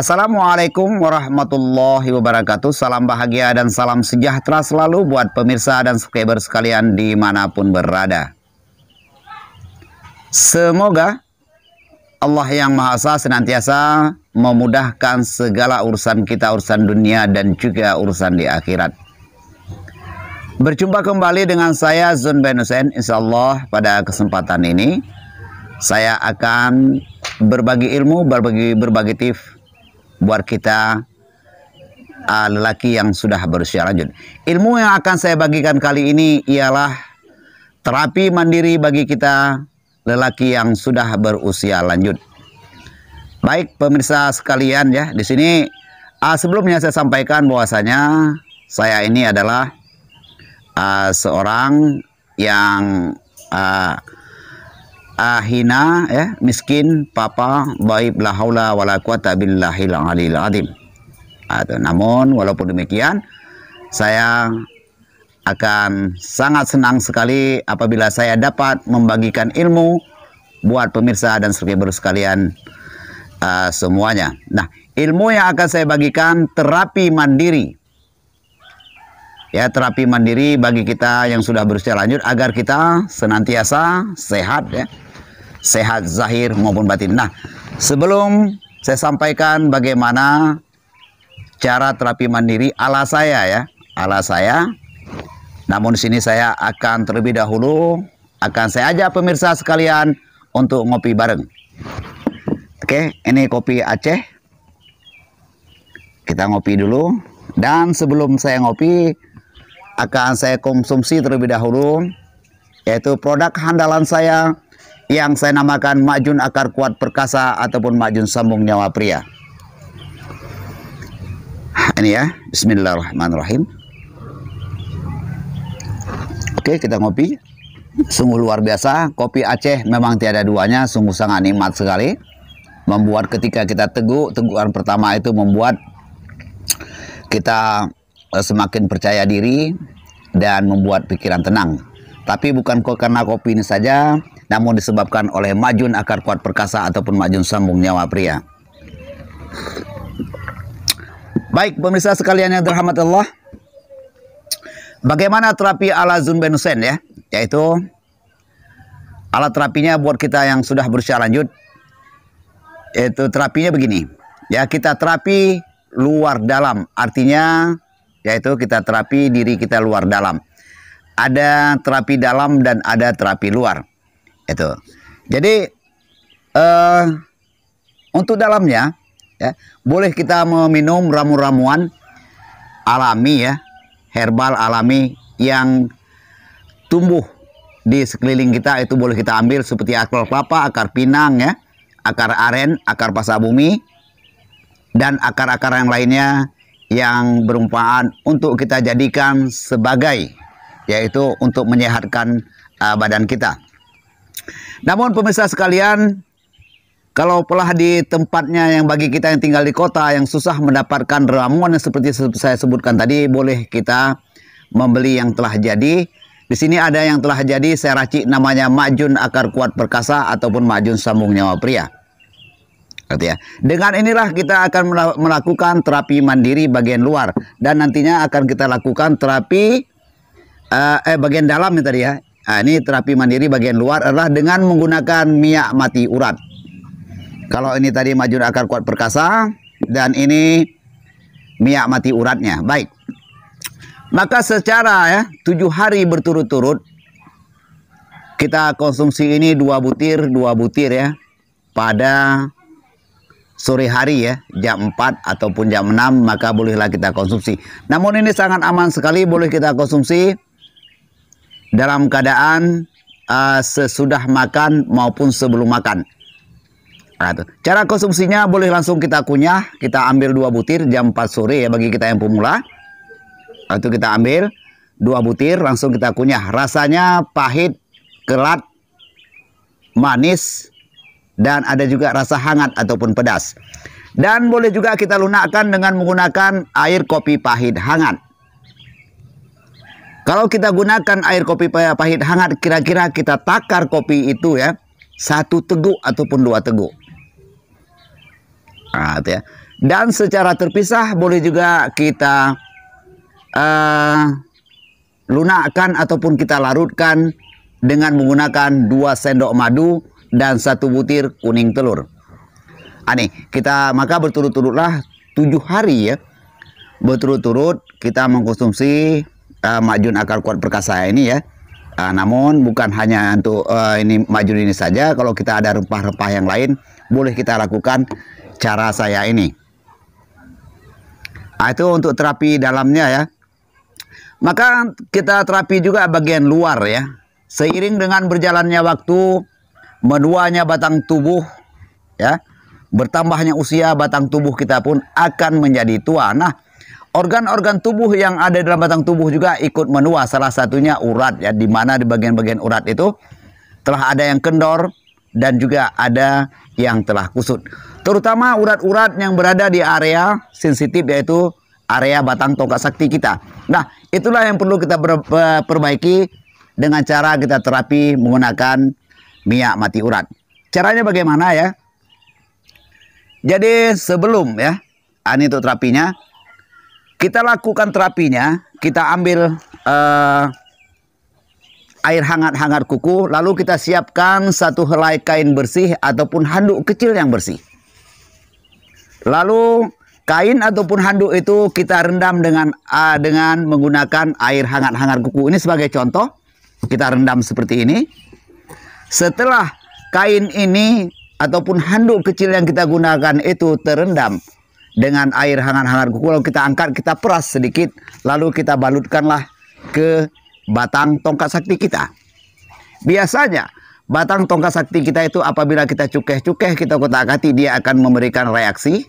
Assalamualaikum warahmatullahi wabarakatuh. Salam bahagia dan salam sejahtera selalu buat pemirsa dan subscriber sekalian dimanapun berada. Semoga Allah yang Maha Esa senantiasa memudahkan segala urusan kita, urusan dunia dan juga urusan di akhirat. Berjumpa kembali dengan saya Zun bin Hussein. Insyaallah pada kesempatan ini saya akan berbagi ilmu, berbagi tips buat kita lelaki yang sudah berusia lanjut. Ilmu yang akan saya bagikan kali ini ialah terapi mandiri bagi kita lelaki yang sudah berusia lanjut. Baik pemirsa sekalian ya, di sini sebelumnya saya sampaikan bahwasanya saya ini adalah seorang yang hina ya, miskin, papa, baik, la haula wala quwata billahil aliyil azim. Namun walaupun demikian saya akan sangat senang sekali apabila saya dapat membagikan ilmu buat pemirsa dan subscriber sekalian semuanya. Nah, ilmu yang akan saya bagikan terapi mandiri. Ya, terapi mandiri bagi kita yang sudah berusia lanjut agar kita senantiasa sehat ya. Sehat zahir maupun batin. Nah, sebelum saya sampaikan bagaimana cara terapi mandiri ala saya ya, ala saya. Namun di sini saya akan terlebih dahulu saya ajak pemirsa sekalian untuk ngopi bareng. Oke, ini kopi Aceh. Kita ngopi dulu. Dan sebelum saya ngopi, akan saya konsumsi terlebih dahulu, yaitu produk andalan saya yang saya namakan Majun Akar Kuat Perkasa ataupun Majun Sambung Nyawa Pria. Ini ya, bismillahirrahmanirrahim. Oke, kita ngopi. Sungguh luar biasa, kopi Aceh memang tiada duanya, sungguh sangat nikmat sekali. Membuat ketika kita teguhan pertama itu membuat kita semakin percaya diri dan membuat pikiran tenang. Tapi bukan karena kopi ini saja, namun disebabkan oleh Majun Akar Kuat Perkasa ataupun Majun Sambung Nyawa Pria. Baik pemirsa sekalian yang dirahmati Allah, bagaimana terapi ala Zun bin Hussein ya, yaitu alat terapinya buat kita yang sudah berusia lanjut, yaitu terapinya begini ya, kita terapi luar dalam, artinya yaitu kita terapi diri kita luar dalam. Ada terapi dalam dan ada terapi luar. Itu. Jadi untuk dalamnya ya, boleh kita meminum ramu-ramuan alami ya, herbal alami yang tumbuh di sekeliling kita, itu boleh kita ambil seperti akar kelapa, akar pinang ya, akar aren, akar pasa bumi dan akar-akar yang lainnya yang bermanfaat untuk kita jadikan sebagai, yaitu untuk menyehatkan badan kita. Namun pemirsa sekalian, kalau pola di tempatnya yang bagi kita yang tinggal di kota yang susah mendapatkan ramuan yang seperti saya sebutkan tadi, boleh kita membeli yang telah jadi. Di sini ada yang telah jadi saya racik, namanya Majun Akar Kuat Perkasa ataupun Majun Sambung Nyawa Pria. Ya. Dengan inilah kita akan melakukan terapi mandiri bagian luar, dan nantinya akan kita lakukan terapi bagian dalam ini tadi ya. Ini terapi mandiri bagian luar adalah dengan menggunakan minyak mati urat. Kalau ini tadi Majun Akar Kuat Perkasa dan ini minyak mati uratnya. Baik. Maka secara ya 7 hari berturut-turut kita konsumsi ini 2 butir ya pada sore hari ya, jam 4 ataupun jam 6, maka bolehlah kita konsumsi. Namun ini sangat aman sekali, boleh kita konsumsi dalam keadaan sesudah makan maupun sebelum makan. Cara konsumsinya boleh langsung kita kunyah, kita ambil 2 butir jam 4 sore ya bagi kita yang pemula. Itu kita ambil 2 butir langsung kita kunyah. Rasanya pahit, kelat, manis, dan ada juga rasa hangat ataupun pedas. Dan boleh juga kita lunakkan dengan menggunakan air kopi pahit hangat. Kalau kita gunakan air kopi pahit hangat, kira-kira kita takar kopi itu ya 1 teguk ataupun 2 teguk. Nah, ya. Dan secara terpisah boleh juga kita lunakkan ataupun kita larutkan dengan menggunakan 2 sendok madu dan 1 butir kuning telur. Nih, kita maka berturut-turutlah 7 hari ya. Berturut-turut kita mengkonsumsi makjun akar kuat perkasa ini ya. Namun bukan hanya untuk ini makjun ini saja. Kalau kita ada rempah-rempah yang lain, boleh kita lakukan cara saya ini. Itu untuk terapi dalamnya ya. Maka kita terapi juga bagian luar ya. Seiring dengan berjalannya waktu, menuanya batang tubuh ya, bertambahnya usia, batang tubuh kita pun akan menjadi tua. Nah, organ-organ tubuh yang ada dalam batang tubuh juga ikut menua. Salah satunya urat ya, di mana di bagian-bagian urat itu telah ada yang kendor dan juga ada yang telah kusut. Terutama urat-urat yang berada di area sensitif, yaitu area batang tongkat sakti kita. Nah, itulah yang perlu kita perbaiki dengan cara kita terapi menggunakan minyak mati urat. Caranya bagaimana ya? Jadi sebelum ya, ini untuk terapinya, kita lakukan terapinya, kita ambil air hangat-hangat kuku, lalu kita siapkan 1 helai kain bersih ataupun handuk kecil yang bersih. Lalu kain ataupun handuk itu kita rendam dengan menggunakan air hangat-hangat kuku. Ini sebagai contoh, kita rendam seperti ini. Setelah kain ini ataupun handuk kecil yang kita gunakan itu terendam dengan air hangat-hangat kuku, lalu kita angkat, kita peras sedikit, lalu kita balutkanlah ke batang tongkat sakti kita. Biasanya batang tongkat sakti kita itu apabila kita cukeh-cukeh, kita kotak-kati, dia akan memberikan reaksi.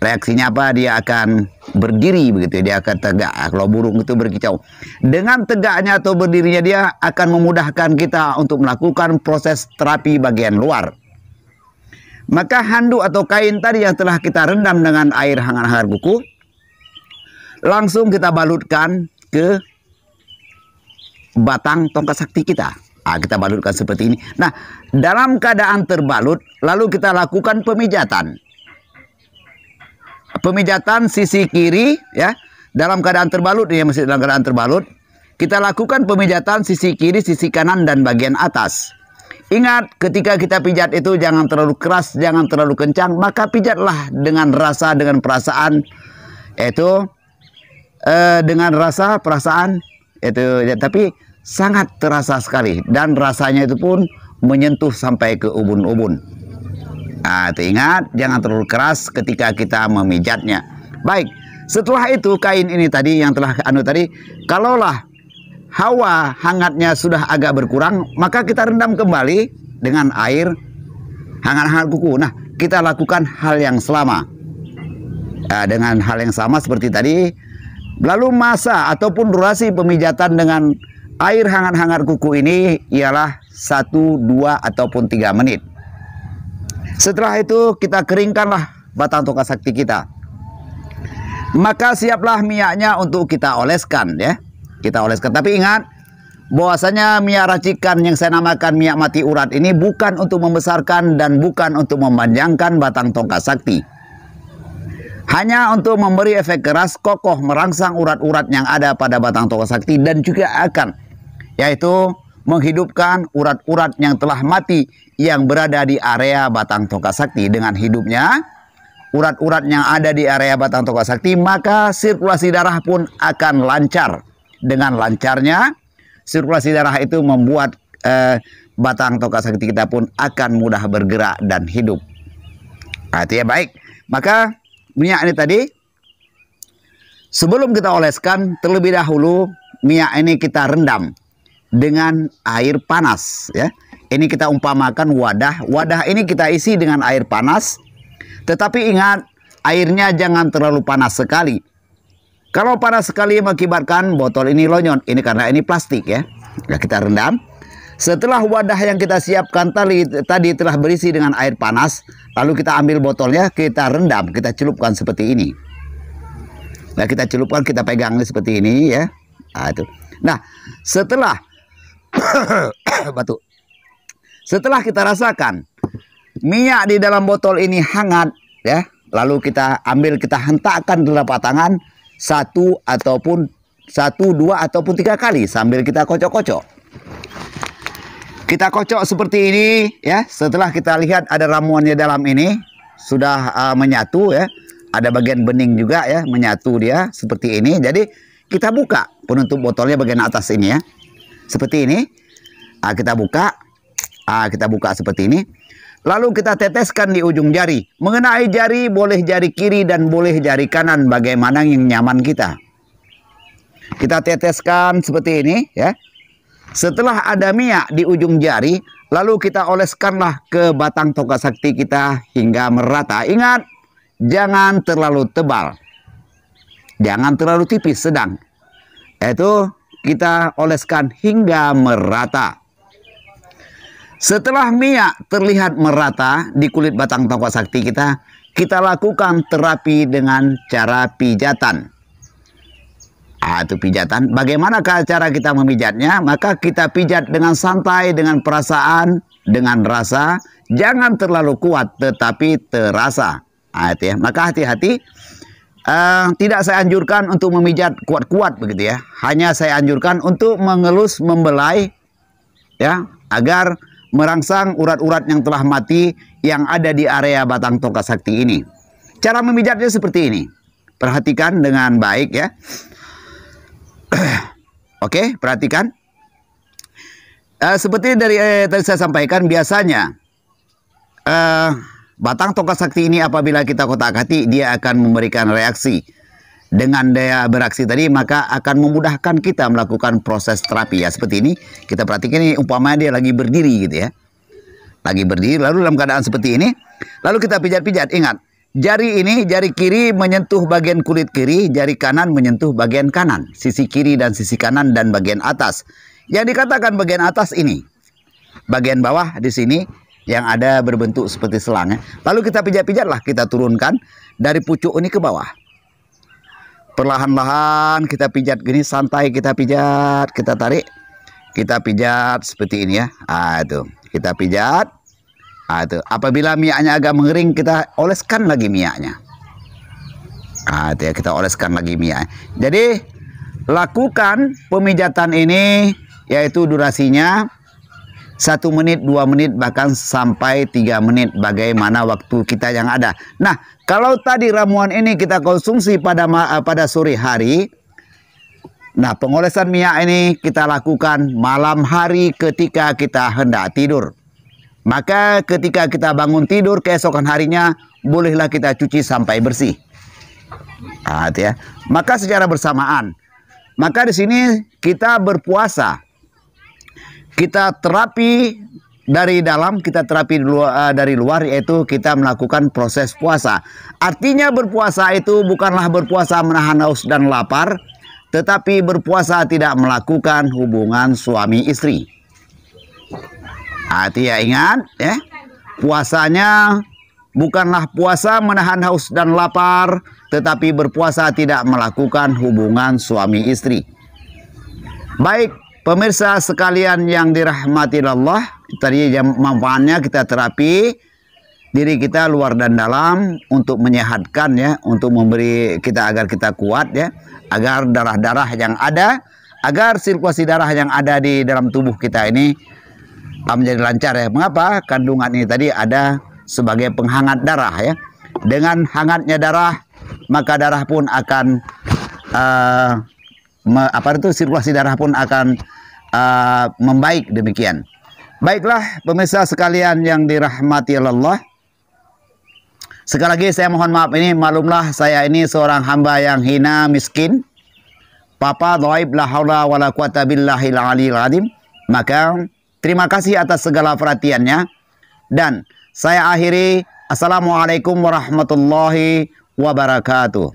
Reaksinya apa? Dia akan berdiri begitu, dia akan tegak. Kalau burung itu berkicau. Dengan tegaknya atau berdirinya dia akan memudahkan kita untuk melakukan proses terapi bagian luar. Maka handuk atau kain tadi yang telah kita rendam dengan air hangat-hangat kuku, langsung kita balutkan ke batang tongkat sakti kita. Kita balutkan seperti ini. Nah, dalam keadaan terbalut, lalu kita lakukan pemijatan. Pemijatan sisi kiri ya, dalam keadaan terbalut, ya masih dalam keadaan terbalut. Kita lakukan pemijatan sisi kiri, sisi kanan dan bagian atas. Ingat, ketika kita pijat itu jangan terlalu keras, jangan terlalu kencang, maka pijatlah dengan rasa, dengan perasaan, yaitu dengan rasa, perasaan itu ya, tapi sangat terasa sekali dan rasanya itu pun menyentuh sampai ke ubun-ubun. Ingat, jangan terlalu keras ketika kita memijatnya. Baik, setelah itu kain ini tadi yang telah tadi, kalaulah hawa hangatnya sudah agak berkurang, maka kita rendam kembali dengan air hangat-hangat kuku. Nah, kita lakukan hal yang sama. Dengan hal yang sama seperti tadi. Lalu masa ataupun durasi pemijatan dengan air hangat-hangat kuku ini ialah 1, 2 ataupun 3 menit. Setelah itu kita keringkanlah batang tongkat sakti kita. Maka siaplah minyaknya untuk kita oleskan ya. Kita oleskan. Tapi ingat bahwasanya minyak racikan yang saya namakan minyak mati urat ini bukan untuk membesarkan dan bukan untuk memanjangkan batang tongkat sakti. Hanya untuk memberi efek keras, kokoh, merangsang urat-urat yang ada pada batang tongkat sakti dan juga akan yaitu menghidupkan urat-urat yang telah mati yang berada di area batang tongkat sakti. Dengan hidupnya urat-urat yang ada di area batang tongkat sakti, maka sirkulasi darah pun akan lancar. Dengan lancarnya sirkulasi darah itu membuat batang tongkat sakti kita pun akan mudah bergerak dan hidup. Artinya baik. Maka minyak ini tadi sebelum kita oleskan, terlebih dahulu minyak ini kita rendam dengan air panas ya. Ini kita umpamakan wadah. Wadah ini kita isi dengan air panas. Tetapi ingat, airnya jangan terlalu panas sekali. Kalau panas sekali mengakibatkan botol ini lonyon. Ini karena ini plastik ya. Nah, kita rendam. Setelah wadah yang kita siapkan tadi telah berisi dengan air panas, lalu kita ambil botolnya, kita rendam, kita celupkan seperti ini. Nah, kita celupkan, kita pegang seperti ini ya. Itu. Nah, setelah batuk. Setelah kita rasakan minyak di dalam botol ini hangat ya, lalu kita ambil, kita hentakkan telapak tangan satu, dua ataupun tiga kali sambil kita kocok-kocok. Kita kocok seperti ini ya. Setelah kita lihat ada ramuannya dalam ini sudah menyatu ya. Ada bagian bening juga ya, menyatu dia seperti ini. Jadi kita buka penutup botolnya bagian atas ini ya. Seperti ini. Kita buka. Kita buka seperti ini. Lalu kita teteskan di ujung jari. Mengenai jari, boleh jari kiri dan boleh jari kanan, bagaimana yang nyaman kita. Kita teteskan seperti ini ya. Setelah ada minyak di ujung jari, lalu kita oleskanlah ke batang tongkat sakti kita hingga merata. Ingat, jangan terlalu tebal, jangan terlalu tipis, sedang. Itu kita oleskan hingga merata. Setelah minyak terlihat merata di kulit batang tongkat sakti kita, kita lakukan terapi dengan cara pijatan. Itu pijatan. Bagaimana cara kita memijatnya? Maka kita pijat dengan santai, dengan perasaan, dengan rasa. Jangan terlalu kuat, tetapi terasa. Itu ya. Maka hati-hati. Tidak saya anjurkan untuk memijat kuat-kuat begitu ya. Hanya saya anjurkan untuk mengelus, membelai, ya, agar merangsang urat-urat yang telah mati yang ada di area batang tongkat sakti ini. Cara memijatnya seperti ini. Perhatikan dengan baik ya. Oke, perhatikan. Seperti tadi saya sampaikan, biasanya batang tongkat sakti ini apabila kita kotak-katik, dia akan memberikan reaksi. Dengan daya beraksi tadi, maka akan memudahkan kita melakukan proses terapi ya. Seperti ini, kita perhatikan ini umpamanya dia lagi berdiri gitu ya. Lagi berdiri, lalu dalam keadaan seperti ini, lalu kita pijat-pijat. Ingat, jari ini, jari kiri menyentuh bagian kulit kiri, jari kanan menyentuh bagian kanan. Sisi kiri dan sisi kanan dan bagian atas. Yang dikatakan bagian atas ini. Bagian bawah di sini yang ada berbentuk seperti selang. Lalu kita pijat-pijatlah, kita turunkan dari pucuk ini ke bawah. Perlahan-lahan kita pijat gini, santai kita pijat, kita tarik. Kita pijat seperti ini ya. Itu. Kita pijat. Itu. Apabila minyaknya agak mengering, kita oleskan lagi minyaknya. Itu ya, kita oleskan lagi minyak. Jadi lakukan pemijatan ini, yaitu durasinya 1 menit, 2 menit, bahkan sampai 3 menit, bagaimana waktu kita yang ada. Nah, kalau tadi ramuan ini kita konsumsi pada sore hari, nah pengolesan minyak ini kita lakukan malam hari ketika kita hendak tidur. Maka ketika kita bangun tidur keesokan harinya, bolehlah kita cuci sampai bersih. Itu ya. Maka secara bersamaan, maka di sini kita berpuasa. Kita terapi dari dalam, kita terapi dari luar, yaitu kita melakukan proses puasa. Artinya berpuasa itu bukanlah berpuasa menahan haus dan lapar, tetapi berpuasa tidak melakukan hubungan suami istri. Hati ya, ingat ya, puasanya bukanlah puasa menahan haus dan lapar, tetapi berpuasa tidak melakukan hubungan suami istri. Baik pemirsa sekalian yang dirahmati Allah, tadi manfaatnya kita terapi diri kita luar dan dalam untuk menyehatkan ya, untuk memberi kita agar kita kuat ya, agar darah-darah yang ada, agar sirkulasi darah yang ada di dalam tubuh kita ini menjadi lancar ya. Mengapa? Kandungan ini tadi ada sebagai penghangat darah ya. Dengan hangatnya darah, maka darah pun akan sirkulasi darah pun akan membaik demikian. Baiklah pemirsa sekalian yang dirahmati Allah. Sekali lagi saya mohon maaf, ini maklumlah saya ini seorang hamba yang hina, miskin, papa dhaif, la haula wala quwata billahil aliyil azim. Maka terima kasih atas segala perhatiannya, dan saya akhiri. Assalamualaikum warahmatullahi wabarakatuh.